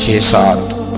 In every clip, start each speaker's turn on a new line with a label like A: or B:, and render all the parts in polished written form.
A: 6-7,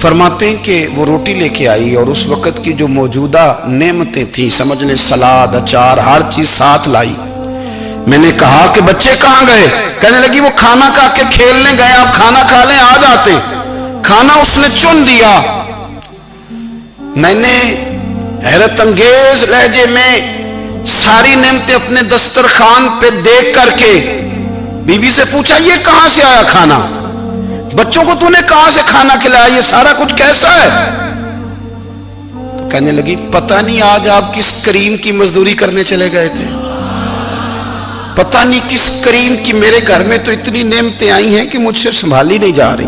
A: فرماتے ہیں کہ وہ روٹی لے کے آئی اور اس وقت کی جو موجودہ نعمتیں تھیں، سمجھ لیں سلاد، اچار، ہر چیز ساتھ لائی۔ میں نے کہا کہ بچے کہاں گئے؟ کہنے لگی وہ کھانا کھا کے کھیلنے گئے، آپ کھانا کھا لیں آ جاتے۔ کھانا اس نے چن دیا۔ میں نے حیرت انگیز لہجے میں ساری نعمتیں اپنے دسترخوان پہ دیکھ کر کے بیوی سے پوچھا یہ کہاں سے آیا کھانا؟ بچوں کو تو نے کہاں سے کھانا کھلایا؟ یہ سارا کچھ کیسا ہے؟ تو کہنے لگی پتہ نہیں آج آپ کس کریم کی مزدوری کرنے چلے گئے تھے، پتہ نہیں کس کریم کی، میرے گھر میں تو اتنی نعمتیں آئی ہیں کہ مجھ سے سنبھالی نہیں جا رہی،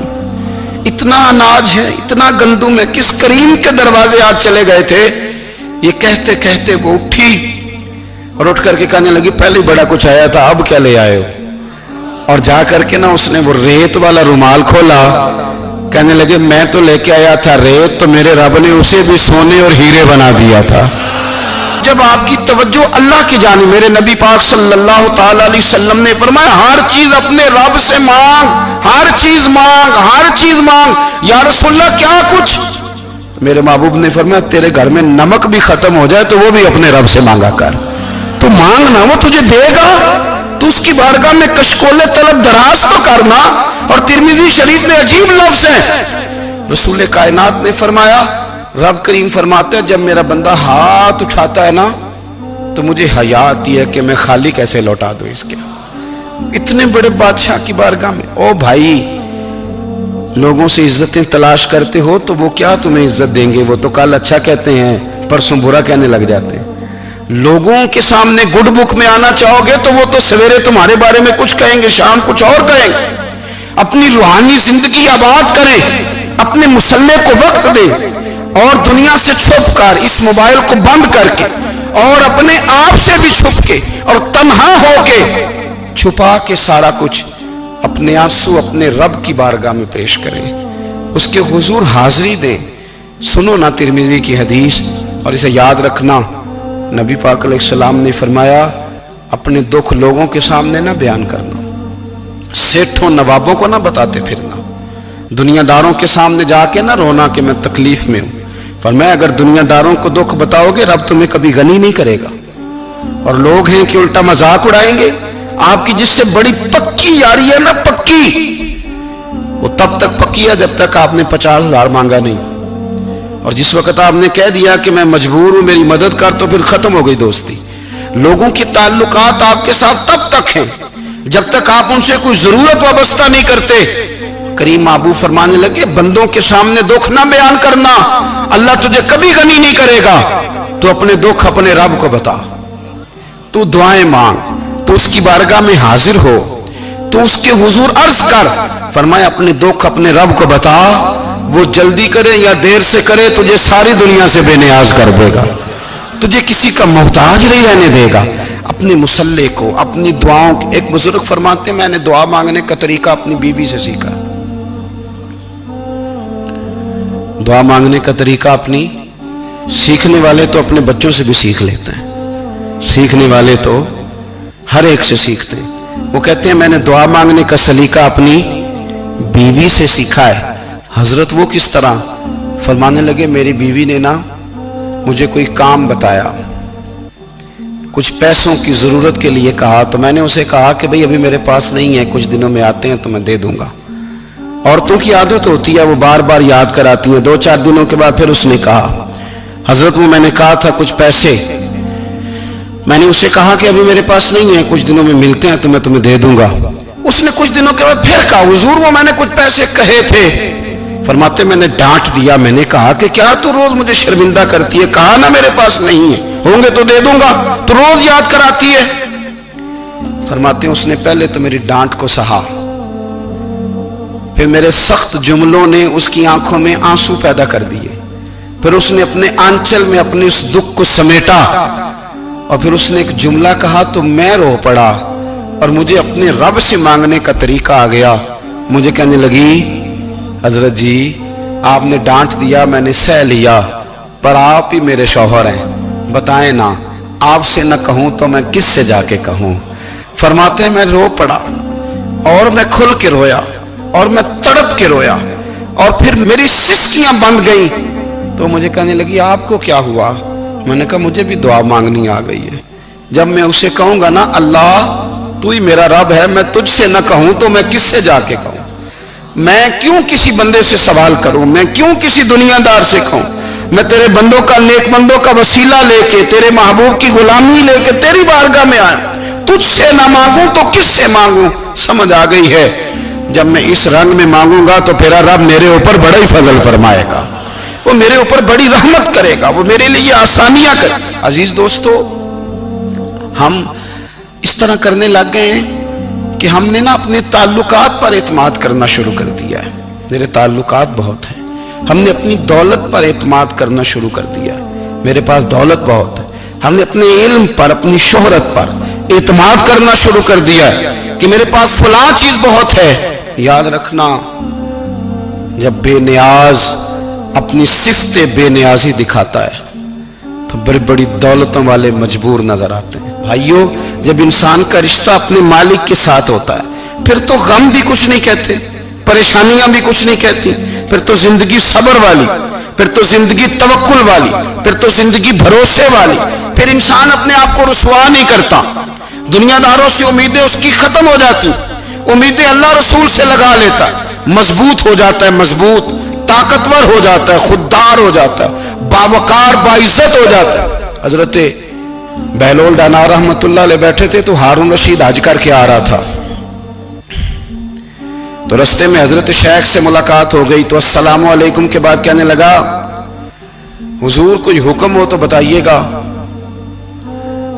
A: اتنا اناج ہے، اتنا گندم ہے، کس کریم کے دروازے آج چلے گئے تھے؟ یہ کہتے کہتے وہ اٹھی اور اٹھ کر کے کہنے لگی پہلے بڑا کچھ آیا تھا، اب کیا لے آئے ہو؟ اور جا کر کے نا اس نے وہ ریت والا رومال کھولا، کہنے لگے میں تو لے کے آیا تھا ریت، تو میرے رب نے اسے بھی سونے اور ہیرے بنا دیا تھا۔ جب آپ کی توجہ اللہ کی جانب، میرے نبی پاک صلی اللہ تعالی علیہ وسلم نے فرمایا ہر چیز اپنے رب سے مانگ، ہر چیز مانگ، ہر چیز مانگ۔ یا رسول اللہ کیا کچھ؟ میرے محبوب نے فرمایا تیرے گھر میں نمک بھی ختم ہو جائے تو وہ بھی اپنے رب سے مانگا کر، تو مانگنا وہ تجھے دے گا، تو اس کی بارگاہ میں کشکول طلب دراز تو کرنا۔ اور ترمذی شریف میں عجیب لفظ ہے، رسول کائنات نے فرمایا، رب کریم فرماتا ہے جب میرا بندہ ہاتھ اٹھاتا ہے نا تو مجھے حیا آتی ہے کہ میں خالی کیسے لوٹا دوں اس کے۔ اتنے بڑے بادشاہ کی بارگاہ میں، او بھائی لوگوں سے عزتیں تلاش کرتے ہو تو وہ کیا تمہیں عزت دیں گے؟ وہ تو کل اچھا کہتے ہیں پرسوں برا کہنے لگ جاتے ہیں۔ لوگوں کے سامنے گڈ بک میں آنا چاہو گے تو وہ تو سویرے تمہارے بارے میں کچھ کہیں گے، شام کچھ اور کہیں گے۔ اپنی روحانی زندگی آباد کریں، اپنے مسلح کو وقت دیں، اور دنیا سے چھپ کر اس موبائل کو بند کر کے اور اپنے آپ سے بھی چھپ کے اور تنہا ہو کے چھپا کے سارا کچھ اپنے آنسو اپنے رب کی بارگاہ میں پیش کریں، اس کے حضور حاضری دیں۔ سنو نا ترمذی کی حدیث، اور اسے یاد رکھنا، نبی پاک علیہ السلام نے فرمایا اپنے دکھ لوگوں کے سامنے نہ بیان کرنا، سیٹھوں نوابوں کو نہ بتاتے پھرنا، دنیا داروں کے سامنے جا کے نہ رونا کہ میں تکلیف میں ہوں۔ فرمایا اگر دنیا داروں کو دکھ بتاؤ گے رب تمہیں کبھی غنی نہیں کرے گا، اور لوگ ہیں کہ الٹا مذاق اڑائیں گے۔ آپ کی جس سے بڑی پکی یاری ہے نا، پکی، وہ تب تک پکی ہے جب تک آپ نے 50,000 مانگا نہیں، اور جس وقت آپ نے کہہ دیا کہ میں مجبور ہوں میری مدد کر تو پھر ختم ہو گئی دوستی۔ لوگوں کے تعلقات آپ کے ساتھ تب تک ہیں جب تک آپ ان سے کوئی ضرورت وابستہ نہیں کرتے۔ کریم محبوب فرمانے لگے بندوں کے سامنے دکھ نہ بیان کرنا، اللہ تجھے کبھی غنی نہیں کرے گا، تو اپنے دکھ اپنے رب کو بتا، تو دعائیں مانگ، تو اس کی بارگاہ میں حاضر ہو، تو اس کے حضور عرض کر۔ فرمایا اپنے دکھ اپنے رب کو بتا، وہ جلدی کرے یا دیر سے کرے تجھے ساری دنیا سے بے نیاز کر دے گا، تجھے کسی کا محتاج نہیں رہنے دے گا۔ اپنے مسلح کو، اپنی دعاؤں، ایک بزرگ فرماتے ہیں میں نے دعا مانگنے کا طریقہ اپنی بیوی سے سیکھا، دعا مانگنے کا طریقہ اپنی، سیکھنے والے تو اپنے بچوں سے بھی سیکھ لیتے ہیں، سیکھنے والے تو ہر ایک سے سیکھتے ہیں۔ وہ کہتے ہیں میں نے دعا مانگنے کا سلیقہ اپنی بیوی سے سیکھا ہے۔ حضرت وہ کس طرح؟ فرمانے لگے میری بیوی نے نا مجھے کوئی کام بتایا، کچھ پیسوں کی ضرورت کے لیے کہا، تو میں نے اسے کہا کہ بھئی ابھی میرے پاس نہیں ہے، کچھ دنوں میں آتے ہیں تو میں دے دوں گا۔ عورتوں کی عادت ہوتی ہے وہ بار بار یاد کراتی ہیں، 2-4 دنوں کے بعد پھر اس نے کہا حضرت وہ میں نے کہا تھا کچھ پیسے، میں نے اسے کہا کہ ابھی میرے پاس نہیں ہے، کچھ دنوں میں ملتے ہیں تو میں تمہیں دے دوں گا۔ اس نے کچھ دنوں کے بعد پھر کہا حضور وہ میں نے کچھ پیسے کہے تھے۔ فرماتے میں نے ڈانٹ دیا، میں نے کہا کہ کیا تو روز مجھے شرمندہ کرتی ہے، کہا نا میرے پاس نہیں ہے، ہوں گے تو دے دوں گا، تو روز یاد کراتی ہے۔ فرماتے ہیں اس نے پہلے تو میری ڈانٹ کو سہا، پھر میرے سخت جملوں نے اس کی آنکھوں میں آنسو پیدا کر دیے، پھر اس نے اپنے آنچل میں اپنے اس دکھ کو سمیٹا، اور پھر اس نے ایک جملہ کہا تو میں رو پڑا، اور مجھے اپنے رب سے مانگنے کا طریقہ آ گیا۔ مجھے کہنے لگی حضرت جی آپ نے ڈانٹ دیا میں نے سہ لیا، پر آپ ہی میرے شوہر ہیں، بتائیں نا آپ سے نہ کہوں تو میں کس سے جا کے کہوں۔ فرماتے ہیں میں رو پڑا، اور میں کھل کے رویا، اور میں تڑپ کے رویا، اور پھر میری سسکیاں بند گئیں تو مجھے کہنے لگی آپ کو کیا ہوا؟ میں نے کہا مجھے بھی دعا مانگنی آ گئی ہے. جب میں اسے کہوں گا نا اللہ تو ہی میرا رب ہے، میں تجھ سے نہ کہوں تو میں کس سے جا کے کہوں؟ میں کیوں کسی بندے سے سوال کروں؟ میں کیوں کسی دنیا دار سے کہوں؟ میں تیرے بندوں کا، نیک بندوں کا وسیلہ لے کے، تیرے محبوب کی غلامی لے کے تیری بارگاہ میں آیا، تجھ سے نہ مانگوں تو کس سے مانگوں؟ سمجھ آ گئی ہے. جب میں اس رنگ میں مانگوں گا تو پھر رب میرے اوپر بڑا ہی فضل فرمائے گا، وہ میرے اوپر بڑی رحمت کرے گا، وہ میرے لیے آسانیاں کرے. عزیز دوستو، ہم اس طرح کرنے لگ گئے ہیں کہ ہم نے نا اپنے تعلقات پر اعتماد کرنا شروع کر دیا ہے. میرے تعلقات بہت ہیں. ہم نے اپنی دولت پر اعتماد کرنا شروع کر دیا ہے. میرے پاس دولت بہت ہے. ہم نے اپنے علم پر، اپنی شہرت پر اعتماد کرنا شروع کر دیا ہے کہ میرے پاس فلاں چیز بہت ہے. یاد رکھنا، جب بے نیاز اپنی صفت بے نیازی دکھاتا ہے تو بڑی بڑی دولتوں والے مجبور نظر آتے ہیں. بھائیو، جب انسان کا رشتہ اپنے مالک کے ساتھ ہوتا ہے پھر تو غم بھی کچھ نہیں کہتے، پریشانیاں بھی کچھ نہیں کہتی، پھر تو زندگی صبر والی، پھر تو زندگی توکل والی، پھر تو زندگی بھروسے والی. پھر انسان اپنے آپ کو رسوا نہیں کرتا. دنیا داروں سے امیدیں اس کی ختم ہو جاتی، امیدیں اللہ رسول سے لگا لیتا، مضبوط ہو جاتا ہے، مضبوط، طاقتور ہو جاتا ہے، خوددار ہو جاتا ہے، باوقار، باعزت ہو جاتا ہے. حضرت بہلول دانا رحمت اللہ علیہ بیٹھے تھے تو ہارون رشید حج کر کے آ رہا تھا. تو رستے میں حضرت شیخ سے ملاقات ہو گئی تو السلام علیکم کے بعد کہنے لگا حضور کوئی حکم ہو تو بتائیے گا.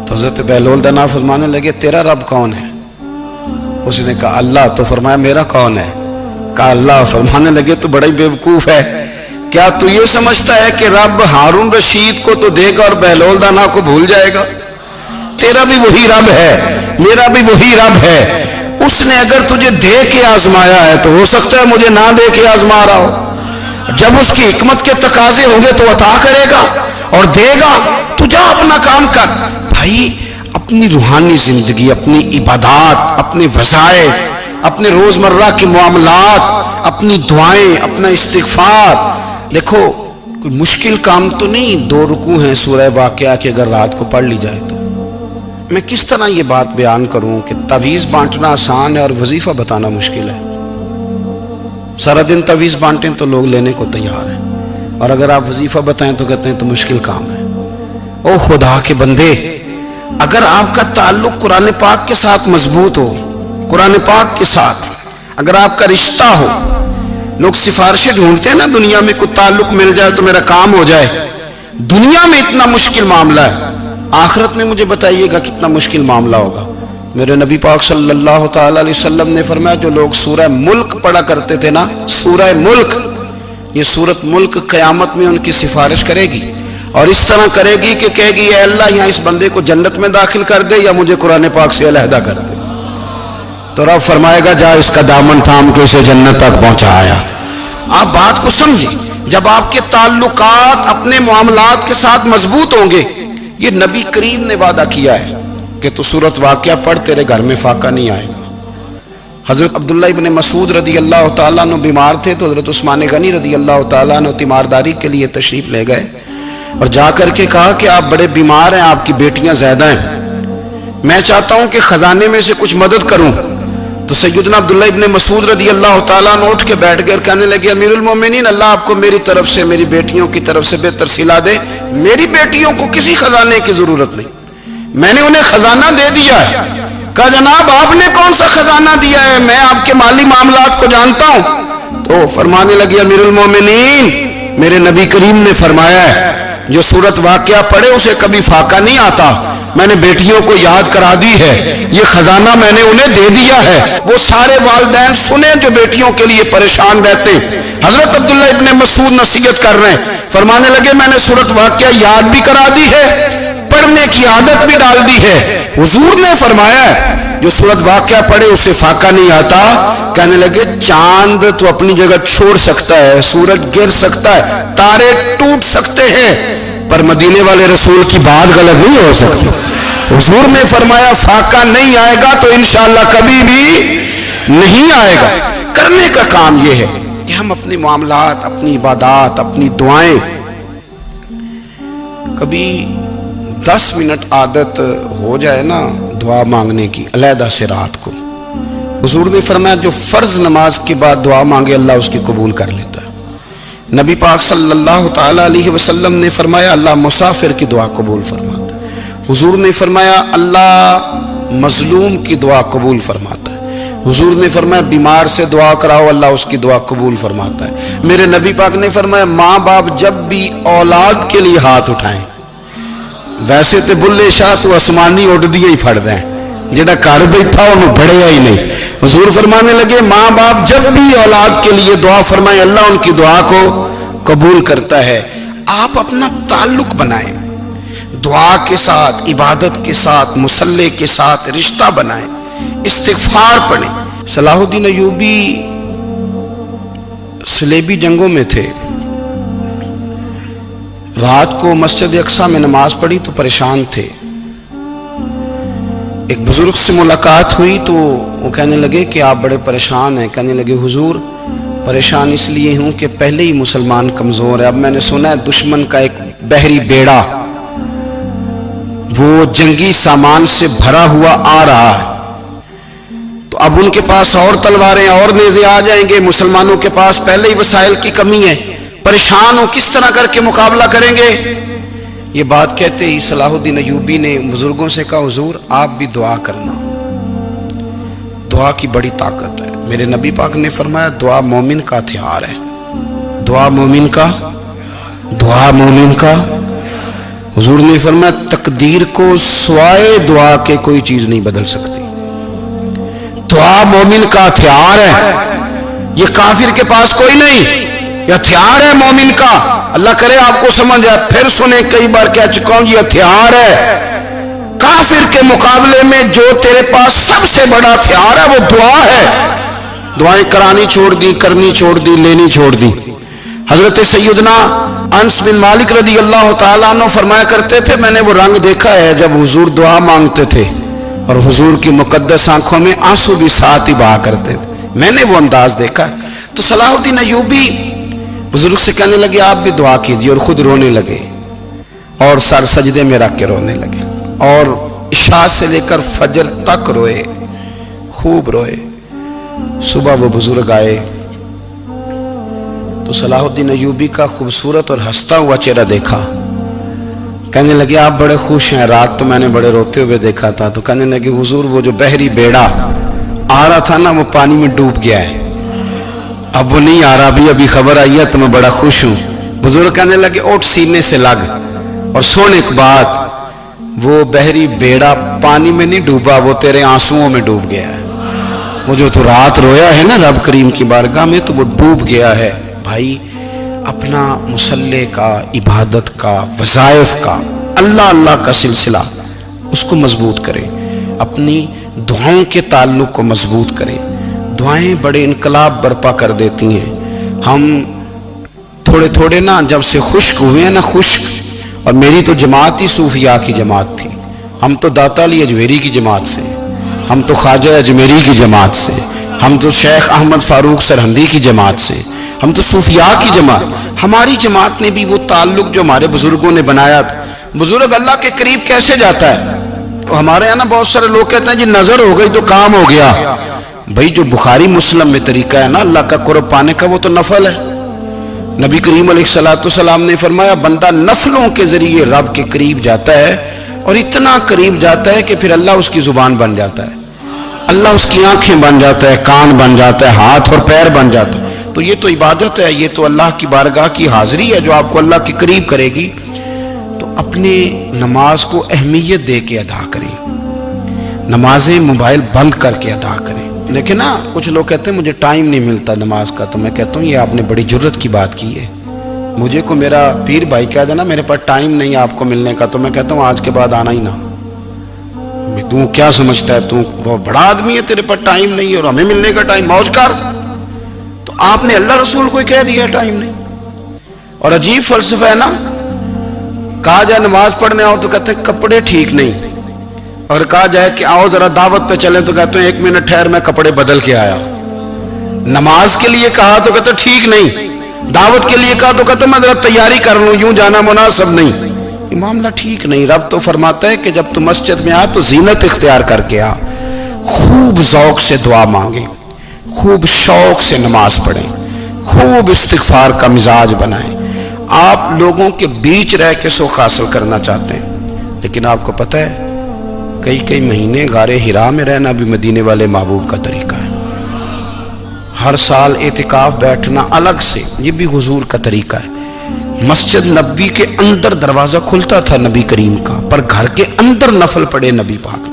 A: تو حضرت بہلول دانا فرمانے لگے تیرا رب کون ہے؟ اس نے کہا اللہ. تو فرمایا میرا کون ہے؟ کہا اللہ. فرمانے لگے تو بڑا ہی بیوقوف ہے، کیا تو یہ سمجھتا ہے کہ رب ہارون رشید کو تو دے گا اور بہلول دانا کو بھول جائے گا؟ تیرا بھی وہی رب ہے، میرا بھی وہی رب ہے. اس نے اگر تجھے دے کے آزمایا ہے تو ہو سکتا ہے مجھے نہ دے کے آزما رہا ہو. جب اس کی حکمت کے تقاضے ہوں گے تو عطا کرے گا اور دے گا. تو جا اپنا کام کر. بھائی، اپنی روحانی زندگی، اپنی عبادات، اپنے وظائف، اپنے روزمرہ کے معاملات، اپنی دعائیں، اپنا استغفار. دیکھو کوئی مشکل کام تو نہیں 2 رکوع ہیں سورہ واقعہ کہ اگر رات کو پڑھ لی جائے تو. میں کس طرح یہ بات بیان کروں کہ تعویذ بانٹنا آسان ہے اور وظیفہ بتانا مشکل ہے. سارا دن تعویذ بانٹیں تو لوگ لینے کو تیار ہیں، اور اگر آپ وظیفہ بتائیں تو کہتے ہیں تو مشکل کام ہے. او خدا کے بندے، اگر آپ کا تعلق قرآن پاک کے ساتھ مضبوط ہو، قرآن پاک کے ساتھ اگر آپ کا رشتہ ہو، لوگ سفارشیں ڈھونڈتے ہیں نا دنیا میں، کوئی تعلق مل جائے تو میرا کام ہو جائے. دنیا میں اتنا مشکل معاملہ ہے، آخرت میں مجھے بتائیے گا کتنا مشکل معاملہ ہوگا. میرے نبی پاک صلی اللہ تعالی علیہ وسلم نے فرمایا جو لوگ سورہ ملک پڑھا کرتے تھے نا، سورہ ملک، یہ سورت ملک قیامت میں ان کی سفارش کرے گی اور اس طرح کرے گی کہ کہے گی اے اللہ یہاں اس بندے کو جنت میں داخل کر دے یا مجھے قرآن پاک سے علیحدہ کر دے. تو رب فرمائے گا جا اس کا دامن تھام کے اسے جنت تک پہنچایا. آپ بات کو سمجھیں، جب آپ کے تعلقات اپنے معاملات کے ساتھ مضبوط ہوں گے، یہ نبی کریم نے وعدہ کیا ہے کہ تو سورت واقعہ پڑھ تیرے گھر میں فاقہ نہیں آئے گا. حضرت عبداللہ ابن مسعود رضی اللہ تعالیٰ عنہ بیمار تھے تو حضرت عثمان غنی رضی اللہ تعالیٰ عنہ تیمارداری کے لیے تشریف لے گئے اور جا کر کے کہا کہ آپ بڑے بیمار ہیں، آپ کی بیٹیاں زیادہ ہیں، میں چاہتا ہوں کہ خزانے میں سے کچھ مدد کروں. تو سیدنا عبداللہ ابن مسعود رضی اللہ تعالیٰ عنہ اٹھ کے بیٹھ گئے اور کہنے لگے امیر المومنین، اللہ آپ کو میری طرف سے، میری بیٹیوں کی طرف سے بہتر صلہ دے. میری بیٹیوں کو کسی خزانے کی ضرورت نہیں، میں نے انہیں خزانہ دے دیا ہے. کہا جناب آپ نے کون سا خزانہ دیا ہے، میں آپ کے مالی معاملات کو جانتا ہوں. تو فرمانے لگے امیر المومنین، میرے نبی کریم نے فرمایا ہے جو سورت واقعہ پڑھے اسے کبھی فاقہ نہیں آتا. میں نے بیٹیوں کو یاد کرا دی ہے، یہ خزانہ میں نے انہیں دے دیا ہے. وہ سارے والدین سنیں جو بیٹیوں کے لیے پریشان رہتے. حضرت عبداللہ ابن مسعود نصیحت کر رہے ہیں، فرمانے لگے میں نے سورت واقعہ یاد بھی کرا دی ہے، پڑھنے کی عادت بھی ڈال دی ہے. حضور نے فرمایا ہے جو سورت واقعہ پڑھے اسے فاقہ نہیں آتا. کہنے لگے چاند تو اپنی جگہ چھوڑ سکتا ہے، سورج گر سکتا ہے، تارے ٹوٹ سکتے ہیں، پر مدینے والے رسول کی بات غلط نہیں ہو سکتی. حضور نے فرمایا فاقہ نہیں آئے گا تو انشاءاللہ کبھی بھی نہیں آئے گا. کرنے کا کام یہ ہے کہ ہم اپنے معاملات، اپنی عبادات، اپنی دعائیں کبھی 10 منٹ عادت ہو جائے نا دعا مانگنے کی علیحدہ سے رات کو. حضور نے فرمایا جو فرض نماز کے بعد دعا مانگے اللہ اس کی قبول کر لیتا ہے. نبی پاک صلی اللہ تعالی علیہ وسلم نے فرمایا اللہ مسافر کی دعا قبول فرماتا ہے. حضور نے فرمایا اللہ مظلوم کی دعا قبول فرماتا ہے. حضور نے فرمایا بیمار سے دعا کراؤ اللہ اس کی دعا قبول فرماتا ہے. میرے نبی پاک نے فرمایا ماں باپ جب بھی اولاد کے لیے ہاتھ اٹھائیں، ویسے تے بلے شاہ تو آسمانی اڑ دیا ہی پھڑ دیں، جڑا گھر بیٹھا انہوں بڑھیا ہی نہیں. حضور فرمانے لگے ماں باپ جب بھی اولاد کے لیے دعا فرمائیں اللہ ان کی دعا کو قبول کرتا ہے. آپ اپنا تعلق بنائیں دعا کے ساتھ، عبادت کے ساتھ، مصلی کے ساتھ رشتہ بنائیں، استغفار پڑھیں. صلاح الدین ایوبی صلیبی جنگوں میں تھے. رات کو مسجد اقصی میں نماز پڑھی تو پریشان تھے. ایک بزرگ سے ملاقات ہوئی تو وہ کہنے لگے کہ آپ بڑے پریشان ہیں. کہنے لگے حضور پریشان اس لیے ہوں کہ پہلے ہی مسلمان کمزور ہے، اب میں نے سنا ہے دشمن کا ایک بحری بیڑا وہ جنگی سامان سے بھرا ہوا آ رہا ہے، تو اب ان کے پاس اور تلواریں اور نیزے آ جائیں گے، مسلمانوں کے پاس پہلے ہی وسائل کی کمی ہے، پریشان ہو کس طرح کر کے مقابلہ کریں گے. یہ بات کہتے ہی صلاح الدین ایوبی نے بزرگوں سے کہا حضور آپ بھی دعا کرنا، دعا کی بڑی طاقت ہے. میرے نبی پاک نے فرمایا دعا مومن کا ہتھیار ہے، دعا مومن کا، دعا مومن کا. حضور نے فرمایا تقدیر کو سوائے دعا کے کوئی چیز نہیں بدل سکتی. دعا مومن کا ہتھیار ہے، یہ کافر کے پاس کوئی نہیں، یہ ہتھیار ہے مومن کا. اللہ کرے آپ کو سمجھ آئے. پھر سنیں کئی بار کہہ چکا ہوں یہ ہتھیار ہے. کافر کے مقابلے میں جو تیرے پاس سب سے بڑا ہتھیار ہے وہ دعا ہے. دعائیں کرانی چھوڑ دی، کرنی چھوڑ دی، لینی چھوڑ دی. حضرت سیدنا انس بن مالک رضی اللہ تعالیٰ عنہ فرمایا کرتے تھے میں نے وہ رنگ دیکھا ہے جب حضور دعا مانگتے تھے اور حضور کی مقدس آنکھوں میں آنسو بھی ساتھ ہی بہا کرتے تھے، میں نے وہ انداز دیکھا. تو صلاح الدین ایوبی بزرگ سے کہنے لگے آپ بھی دعا کیجیے، اور خود رونے لگے اور سر سجدے میں رکھ کے رونے لگے اور عشاء سے لے کر فجر تک روئے، خوب روئے. صبح وہ بزرگ آئے تو صلاح الدین ایوبی کا خوبصورت اور ہنستا ہوا چہرہ دیکھا. کہنے لگے آپ بڑے خوش ہیں، رات تو میں نے بڑے روتے ہوئے دیکھا تھا. تو کہنے لگے حضور وہ جو بحری بیڑا آ رہا تھا نا وہ پانی میں ڈوب گیا ہے، اب وہ نہیں آ رہا، ابھی خبر آئی ہے تو میں بڑا خوش ہوں. بزرگ کہنے لگے اٹھ سینے سے لگ اور سن ایک بات، وہ بحری بیڑا پانی میں نہیں ڈوبا، وہ تیرے آنسوؤں میں ڈوب گیا ہے. وہ جو تو رات رویا ہے نا رب کریم کی بارگاہ میں تو وہ ڈوب گیا ہے. بھائی اپنا مصلی کا، عبادت کا، وظائف کا، اللہ اللہ کا سلسلہ اس کو مضبوط کرے، اپنی دعاؤں کے تعلق کو مضبوط کرے. دعائیں بڑے انقلاب برپا کر دیتی ہیں. ہم تھوڑے تھوڑے نا جب سے خشک ہوئے ہیں نا، خشک، اور میری تو جماعت ہی صوفیاء کی جماعت تھی. ہم تو داتا علی اجمیری کی جماعت سے، ہم تو خواجہ اجمیری کی جماعت سے، ہم تو شیخ احمد فاروق سرہندی کی جماعت سے، ہم تو صوفیاء کی جماعت. ہماری جماعت نے بھی وہ تعلق جو ہمارے بزرگوں نے بنایا تھا. بزرگ اللہ کے قریب کیسے جاتا ہے؟ تو ہمارے یہاں نا بہت سارے لوگ کہتے ہیں جی نظر ہو گئی تو کام ہو گیا. بھائی جو بخاری مسلم میں طریقہ ہے نا اللہ کا قرب پانے کا وہ تو نفل ہے. نبی کریم علیہ الصلوۃ والسلام نے فرمایا بندہ نفلوں کے ذریعے رب کے قریب جاتا ہے اور اتنا قریب جاتا ہے کہ پھر اللہ اس کی زبان بن جاتا ہے، اللہ اس کی آنکھیں بن جاتا ہے، کان بن جاتا ہے، ہاتھ اور پیر بن جاتا ہے. تو یہ تو عبادت ہے، یہ تو اللہ کی بارگاہ کی حاضری ہے جو آپ کو اللہ کے قریب کرے گی. تو اپنے نماز کو اہمیت دے کے ادا کریں، نمازیں موبائل بند کر کے ادا کریں. لیکن نا کچھ لوگ کہتے ہیں مجھے ٹائم نہیں ملتا نماز کا، تو میں کہتا ہوں یہ آپ نے بڑی جرت کی بات کی ہے. مجھے کو میرا پیر بھائی کہہ دینا میرے پاس ٹائم نہیں آپ کو ملنے کا، تو میں کہتا ہوں آج کے بعد آنا ہی نہ. تو کیا سمجھتا ہے تو بہت بڑا آدمی ہے، تیرے پاس ٹائم نہیں اور ہمیں ملنے کا ٹائم، موج کر. تو آپ نے اللہ رسول کو کہہ دیا ٹائم نہیں. اور عجیب فلسفہ ہے نا، کہا جائے نماز پڑھنے آؤ تو کہتے ہیں کپڑے ٹھیک نہیں، اور کہا جائے کہ آؤ ذرا دعوت پہ چلیں تو کہتے ہیں 1 منٹ ٹھہر میں کپڑے بدل کے آیا. نماز کے لیے کہا تو کہتا ٹھیک نہیں، دعوت کے لیے کہا تو کہتا میں ذرا تیاری کر لوں، یوں جانا مناسب نہیں، یہ معاملہ ٹھیک نہیں۔ رب تو فرماتا ہے کہ جب تو مسجد میں آ تو زینت اختیار کر کے آ، خوب ذوق سے دعا مانگیں، خوب شوق سے نماز پڑھیں، خوب استغفار کا مزاج بنائیں۔ آپ لوگوں کے بیچ رہ کے سکھ حاصل کرنا چاہتے ہیں، لیکن آپ کو پتہ ہے کئی مہینے غار حرا میں رہنا بھی مدینے والے محبوب کا طریقہ ہے۔ ہر سال اعتکاف بیٹھنا الگ سے، یہ بھی حضور کا طریقہ ہے۔ مسجد نبوی کے اندر دروازہ کھلتا تھا نبی کریم کا، پر گھر کے اندر نفل پڑھے نبی پاک،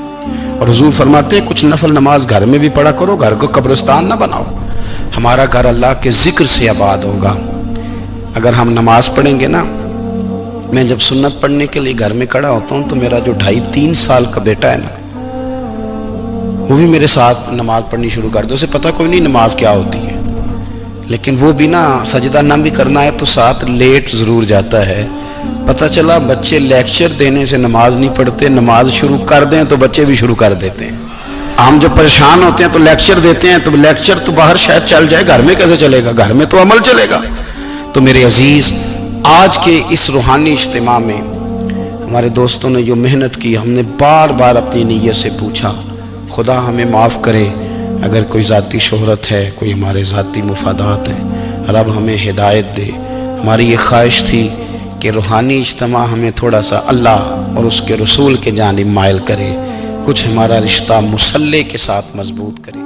A: اور حضور فرماتے ہیں کچھ نفل نماز گھر میں بھی پڑھا کرو، گھر کو قبرستان نہ بناؤ۔ ہمارا گھر اللہ کے ذکر سے آباد ہوگا اگر ہم نماز پڑھیں گے نا۔ میں جب سنت پڑھنے کے لیے گھر میں کھڑا ہوتا ہوں تو میرا جو 2.5-3 سال کا بیٹا ہے نا، وہ بھی میرے ساتھ نماز پڑھنی شروع کر دو، اسے پتہ کوئی نہیں نماز کیا ہوتی ہے، لیکن وہ بھی نا سجدہ نہ بھی کرنا ہے تو ساتھ لیٹ ضرور جاتا ہے۔ پتہ چلا بچے لیکچر دینے سے نماز نہیں پڑھتے، نماز شروع کر دیں تو بچے بھی شروع کر دیتے ہیں۔ ہم جب پریشان ہوتے ہیں تو لیکچر دیتے ہیں، تو لیکچر تو باہر شاید چل جائے، گھر میں کیسے چلے گا؟ گھر میں تو عمل چلے گا۔ تو میرے عزیز، آج کے اس روحانی اجتماع میں ہمارے دوستوں نے جو محنت کی، ہم نے بار بار اپنی نیت سے پوچھا خدا ہمیں معاف کرے اگر کوئی ذاتی شہرت ہے، کوئی ہمارے ذاتی مفادات ہیں، رب ہمیں ہدایت دے۔ ہماری یہ خواہش تھی کہ روحانی اجتماع ہمیں تھوڑا سا اللہ اور اس کے رسول کے جانب مائل کرے، کچھ ہمارا رشتہ مصلی کے ساتھ مضبوط کرے۔